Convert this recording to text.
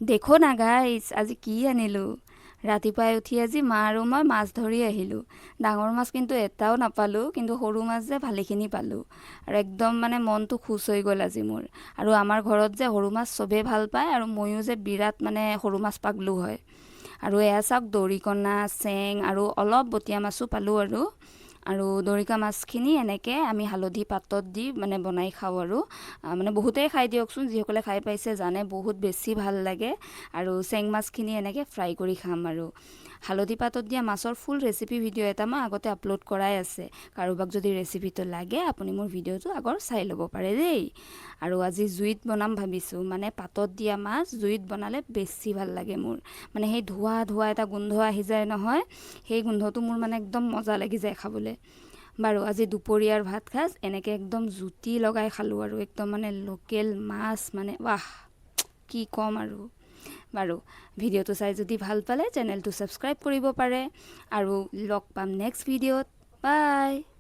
দেখো না গাইছ আজি কি আনিলো। ৰাতিপুৱাই উঠি আজি মা আৰু মই মাছ ধৰি আহিলোঁ। ডাঙৰ মাছ কিন্তু এটাও নাপালোঁ, কিন্তু সৰু মাছ যে ভালেখিনি পালোঁ। আৰু একদম মানে মনটো খুচ হৈ গ'ল আজি মোৰ। আৰু আমাৰ ঘৰত যে সৰু মাছ চবেই ভাল পায়, আৰু ময়ো যে বিৰাট মানে সৰু মাছ পাগলো হয়। আৰু এয়া চাওক দৰিকণা, চেং আৰু অলপ বটীয়া মাছো পালোঁ আৰু দৰিকা মাছখিনি এনেকৈ আমি হালধি পাতত দি মানে বনাই খাওঁ আৰু মানে বহুতেই খাই দিয়কচোন, যিসকলে খাই পাইছে জানে বহুত বেছি ভাল লাগে। আৰু চেং মাছখিনি এনেকৈ ফ্ৰাই কৰি খাম আৰু হালধি পাতত দিয়া মাছৰ ফুল ৰেচিপি ভিডিঅ' এটা মই আগতে আপলোড কৰাই আছে। কাৰোবাক যদি ৰেচিপিটো লাগে আপুনি মোৰ ভিডিঅ'টো আগৰ চাই ল'ব পাৰে দেই। আৰু আজি জুইত বনাম ভাবিছোঁ, মানে পাতত দিয়া মাছ জুইত বনালে বেছি ভাল লাগে মোৰ। মানে সেই ধোঁৱা ধোঁৱা এটা গোন্ধ আহি যায় নহয়, সেই গোন্ধটো মোৰ মানে একদম মজা লাগি যায় খাবলৈ। বাৰু আজি দুপৰীয়াৰ ভাত সাজ এনেকৈ একদম জুতি লগাই খালোঁ আৰু একদম মানে লোকেল মাছ, মানে ৱাহ কি ক'ম আৰু। বাৰু ভিডিঅ'টো চাই যদি ভাল পালে চেনেলটো ছাবস্ক্ৰাইব কৰিব পাৰে, আৰু লগ পাম নেক্সট ভিডিঅ'ত। বাই।